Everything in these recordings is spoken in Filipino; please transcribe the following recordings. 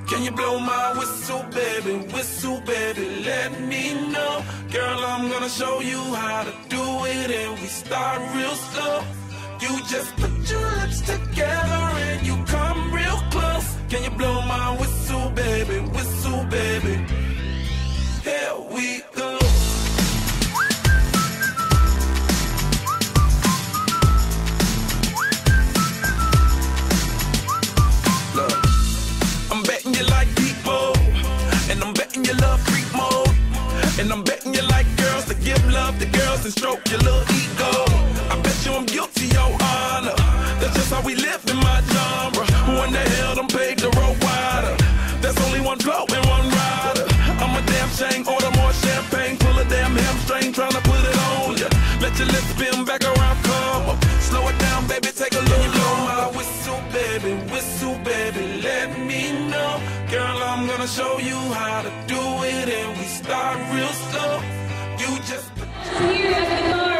Can you blow my whistle, baby, let me know. Girl, I'm gonna show you how to do it, and we start real slow. You just put your lips together and you come real close. Can you blow my whistle, baby, here we go. Look, I'm betting you like people, and I'm betting you love freak mode, and I'm betting you like girls to give love to girls and stroke your little ego. I bet you I'm guilty, your honor. That's just how we live in my genre. Who in the hell done paved the road wider? There's only one flow and one rider. I'm a damn shame, order more champagne, pull a damn hamstring, tryna put it on ya. Let your lips spin back around, come up. Slow it down, baby, take a look. You blow my whistle, baby, let me know. Girl, I'm gonna show you how to do it, and we start real slow. You just here at the car,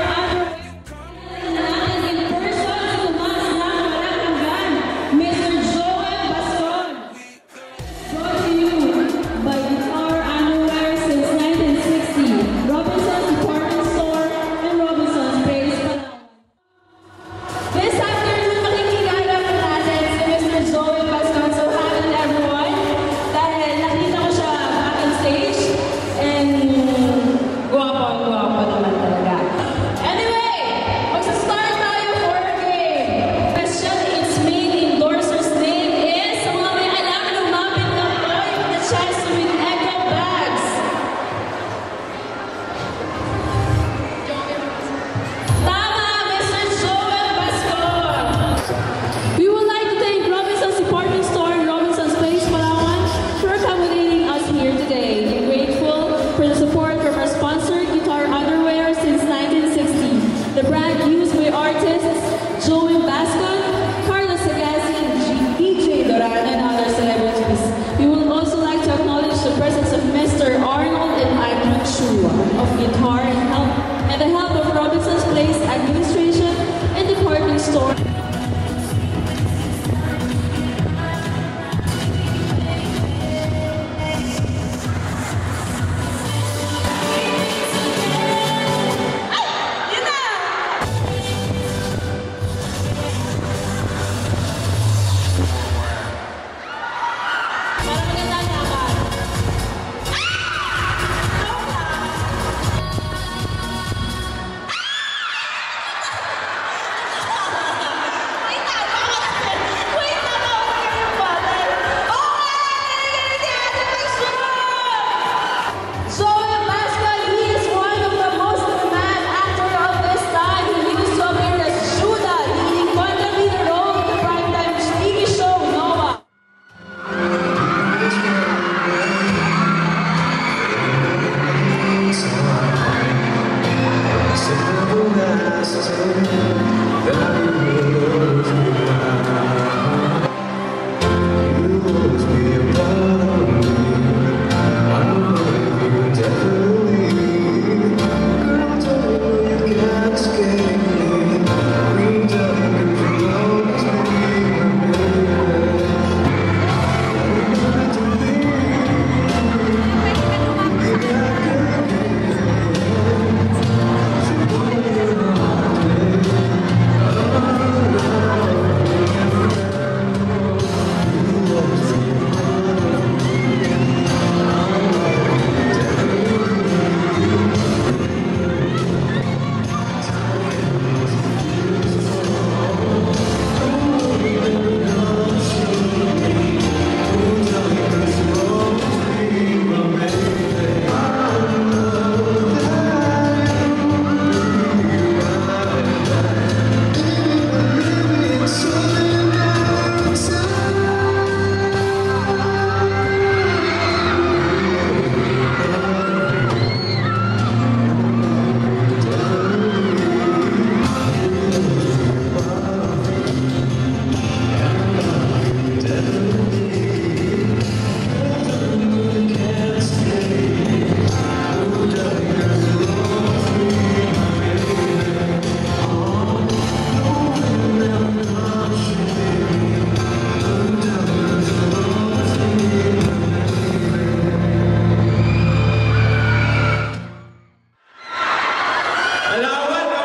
of guitar and the help of Robinson's Place administration and department store.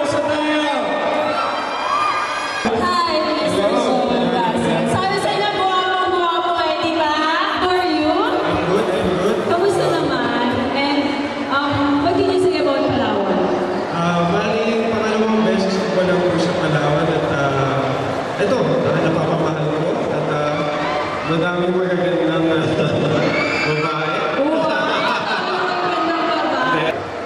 kamusta tayo? Hi, Mr. Solas. Sabi sa inyo, guwapo eh, di ba? How are you? I'm good. Kamusta naman? And, what can you say about Palawan? Bali, pangalawang beses ko pa lang po sa Palawan at ito, napapamahal ko at madaming magagandang babae.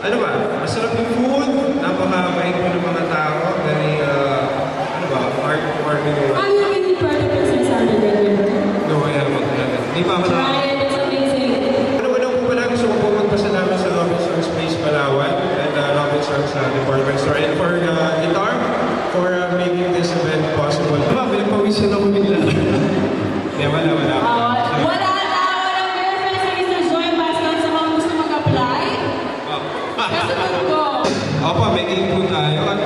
Ano ba? Masarap yung food, napakabait ko ng mga tao, very, heartwarming. Are you really part of Princess Alexandra? No, kaya naman talaga. Hindi pa ako na. Try it, it's amazing. Ano ba lang po pala, gusto ko po magpasalamat sa Robinson's Place Palawan and Robinson's department store and for guitar for making this event possible. Diba, pinagpawisan ako bigla. Hindi, wala. Walang girlfriend sa Mr. Joy Pascal sa mga gusto mag-apply. Kasunod ko. Opo, may game po tayo at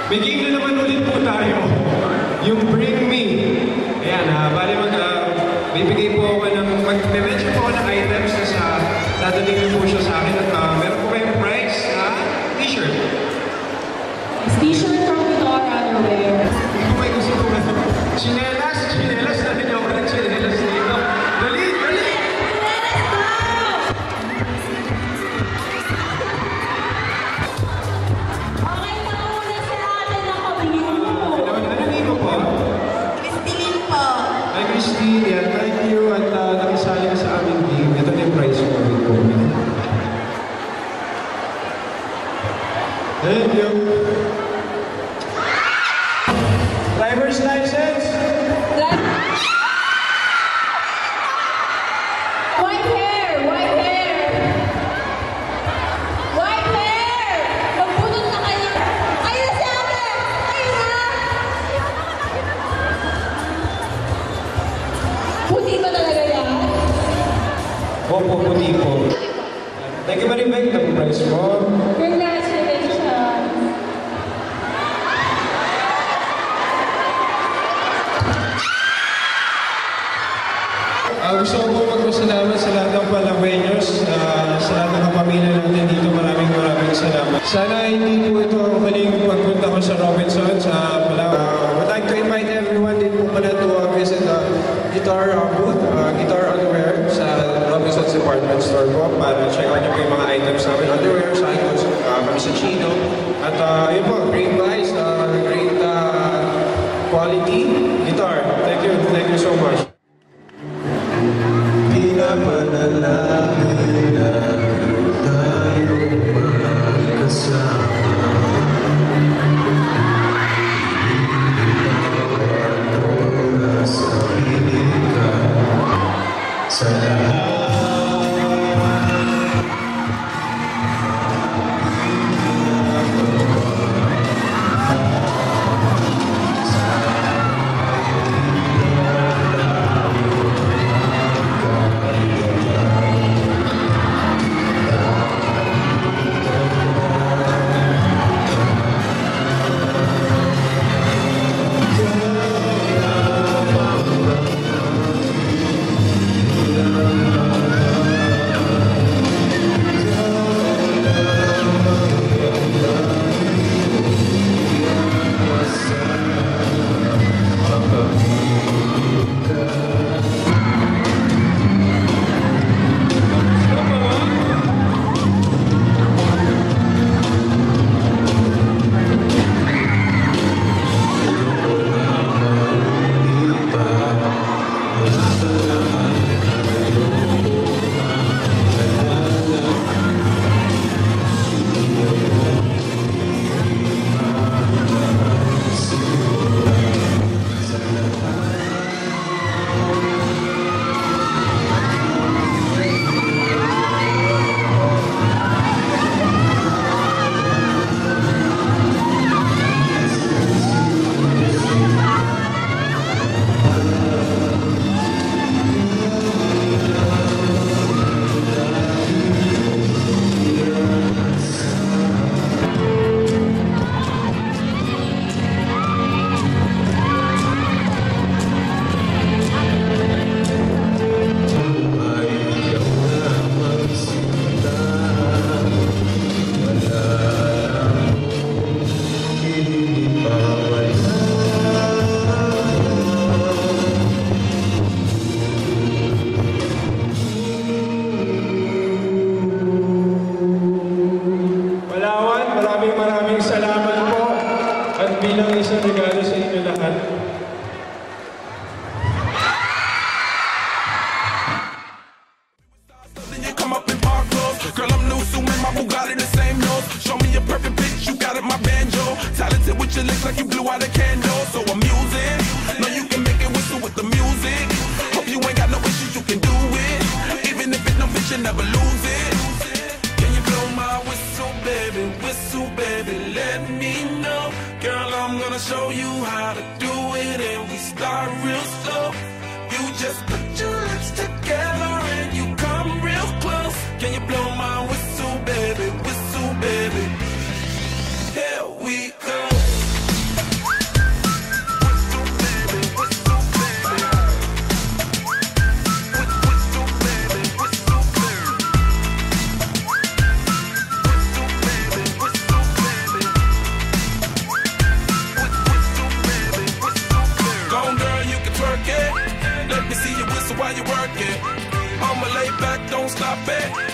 may game na naman ulit po tayo. Yung Bring Me. Ayan, bali bibigay po ako ng, mag-mention po ako ng items na dadalhin po siya sa akin at meron po kayong prize na t-shirt. T-shirt from Guitar Underwear. Hindi ko may gusto po na. Chinelas na rin ako ng chinelas dito. Dali! Okay, nauna sa atin naka-blue. Ano name mo po? Christine po. Hi, Christine. Yan, thank you. At nakisali ka sa aming game. Ito na yung prize mo. Thank you. Driver's license. White hair! Magpunot na kayo! Ayun si ate! Ayun na! Puti ba talaga yan? Opo, puti po. Thank you very much. Ito po prize mo. Congratulations! Gusto ko po magpasalamat sa lahat ng Palaweños, sa lahat ng kapamilya natin dito. Maraming salamat. Sana hindi po ito ang huling pagpunta ko sa Robinsons sa Palawan. Would like to invite everyone din po pala to visit the guitar booth, Guitar Underwear sa Robinsons Department Store po para check out niyo po yung mga items namin. Underwear, cycles, kami sa Chino. At yun po, great price, great quality guitar. Thank you so much. Pinapanalangin na tayo magkasama. Bawat oras sa piling ka sa lahat. maraming salamat po. At bilang isang regalo sa inyo lahat. Girl, I'm new, so man, my Bugatti the same nose. Show me a perfect pitch, you got it, my banjo. Talented with your lips like you blew out a candle. So amusing, know you can make it whistle with the music. Hope you ain't got no issues, you can do it. Even if it no fit, you never lose it. Can you blow my whistle, baby, let me know. Girl, I'm gonna show you how to do it, and we start real slow. You just put your lips together and you come real close. Can you blow my whistle, baby, here we go. Whistle, baby, whistle, baby. Whistle, baby, whistle, baby. Whistle, baby, whistle, baby. Whistle, baby, whistle, baby. Go on, girl, you can twerk it. Let me see you whistle while you work it. I'ma lay back, don't stop it.